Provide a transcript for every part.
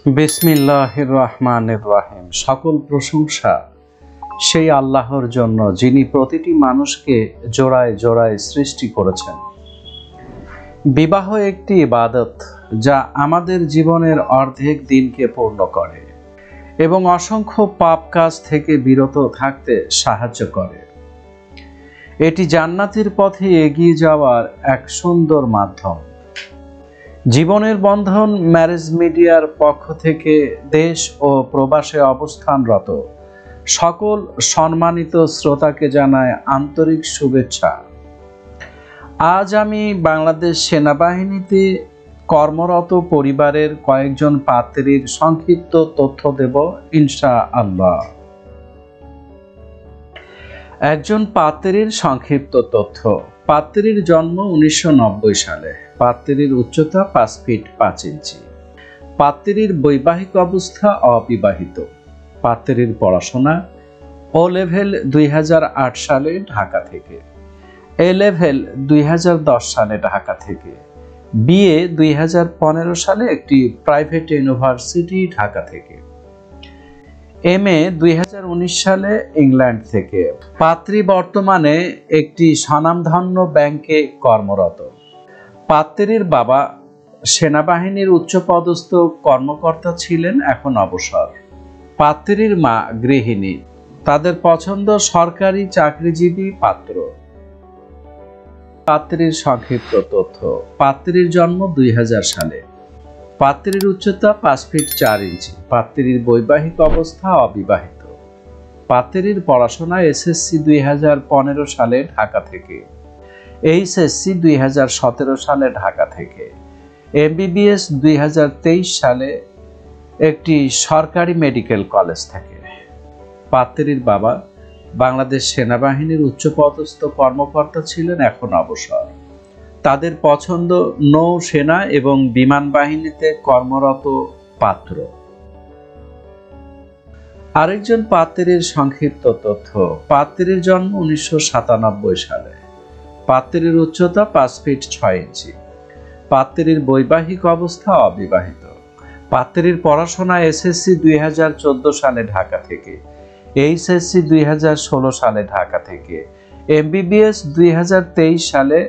বিসমিল্লাহির রহমানির রহিম। সকল প্রশংসা সেই আল্লাহর জন্য, যিনি প্রতিটি মানুষকে জোড়ায় জোড়ায় সৃষ্টি করেছেন। বিবাহ একটি ইবাদত যা আমাদের জীবনের অর্ধেক দিনকে পূর্ণ করে এবং অসংখ্য পাপ কাজ থেকে বিরত থাকতে সাহায্য করে। এটি জান্নাতের পথে এগিয়ে যাওয়ার এক সুন্দর মাধ্যম। জীবনের বন্ধন ম্যারেজ মিডিয়ার পক্ষ থেকে দেশ ও প্রবাসে অবস্থানরত সকল সম্মানিত শ্রোতাকে জানায় আন্তরিক শুভেচ্ছা। আজ আমি বাংলাদেশ সেনাবাহিনীতে কর্মরত পরিবারের কয়েকজন পাত্রীর সংক্ষিপ্ত তথ্য দেব ইনশাআল্লাহ। একজন পাত্রীর সংক্ষিপ্ত তথ্য। পাত্রীর জন্ম 1990 সালে। পাত্রীর উচ্চতা 5 ফিট 5 ইঞ্চি। পাত্রীর বৈবাহিক অবস্থা অবিবাহিত। পাত্রীর পড়াশোনা ও লেভেল 2008 সালে ঢাকা থেকে, এ লেভেল 2010 সালে ঢাকা থেকে, বিএ 2015 সালে একটি প্রাইভেট ইউনিভার্সিটি ঢাকা থেকে, এমএ 2019 সালে ইংল্যান্ড থেকে। পাত্রী বর্তমানে একটি স্বনামধন্য ব্যাংকে কর্মরত। পাত্রীর বাবা সেনাবাহিনীর উচ্চপদস্থ কর্মকর্তা ছিলেন, এখন অবসর। পাত্রীর মা গৃহিণী। তাদের পছন্দ সরকারি চাকরিজীবী পাত্র। পাত্রীর সংক্ষিপ্ত তথ্য। পাত্রীর জন্ম 2000 সালে। পাত্রীর উচ্চতা 5 ফিট 4 ইঞ্চি। পাত্রীর বৈবাহিক অবস্থা অবিবাহিত। পাত্রীর পড়াশোনা এসএসসি 2015 সালে ঢাকা থেকে, এইচএসসি 2017 সালে ঢাকা থেকে, এমবিবিএস 2023 সালে একটি সরকারি মেডিকেল কলেজ থেকে। পাত্রীর বাবা বাংলাদেশ সেনাবাহিনীর উচ্চপদস্থ কর্মকর্তা ছিলেন, এখন অবসর। তাদের পছন্দ নৌসেনা এবং বিমান বাহিনীতে কর্মরত পাত্র। আরেকজন পাত্রীর সংক্ষিপ্ত তথ্য। পাত্রীর জন্ম 1997 সালে। পাত্রীর উচ্চতা 5 ফিট 6 ইঞ্চি। পাত্রীর বৈবাহিক অবস্থা অবিবাহিত। পাত্রীর পড়াশোনা এসএসসি 2014 সালে ঢাকা থেকে, এইচএসসি 2016 সালে ঢাকা থেকে, এমবিবিএস 2023 সালে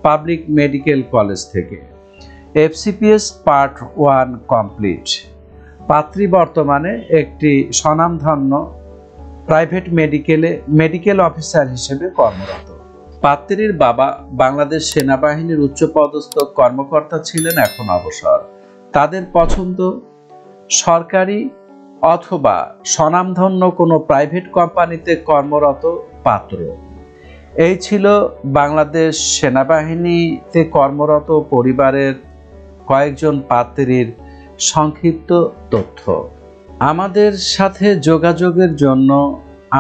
পাবলিক মেডিকেল কলেজ থেকে, এফসিপিএস পার্ট 1 কমপ্লিট। পাত্রী বর্তমানে একটি স্বনামধন্য প্রাইভেট মেডিকেল অফিসার হিসেবে কর্মরত। পাত্রীর বাবা বাংলাদেশ সেনাবাহিনীর উচ্চপদস্থ কর্মকর্তা ছিলেন, এখন অবসর। তাদের পছন্দ সরকারি অথবা স্বনামধন্য কোনো প্রাইভেট কোম্পানিতে কর্মরত পাত্র। এই ছিল বাংলাদেশ সেনাবাহিনীতে কর্মরত পরিবারের কয়েকজন পাত্রীর সংক্ষিপ্ত তথ্য। আমাদের সাথে যোগাযোগের জন্য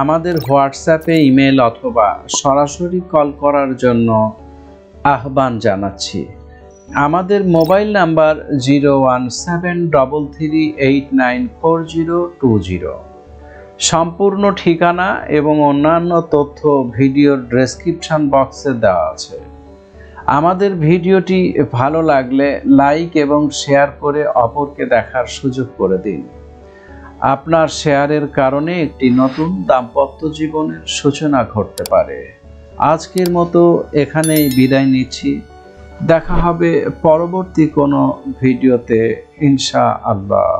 আমাদের হোয়াটসঅ্যাপে, ইমেল অথবা সরাসরি কল করার জন্য আহ্বান জানাচ্ছি। আমাদের মোবাইল নাম্বার 01733894020। সম্পূর্ণ ঠিকানা এবং অন্যান্য তথ্য ভিডিওর ডেসক্রিপশন বক্সে দেওয়া আছে। আমাদের ভিডিওটি ভালো লাগলে লাইক এবং শেয়ার করে অপরকে দেখার সুযোগ করে দিন। আপনার শেয়ারের কারণে একটি নতুন দাম্পত্য জীবনের সূচনা ঘটতে পারে। আজকের মতো এখানেই বিদায় নিচ্ছি। দেখা হবে পরবর্তী কোনো ভিডিওতে ইনশাআল্লাহ।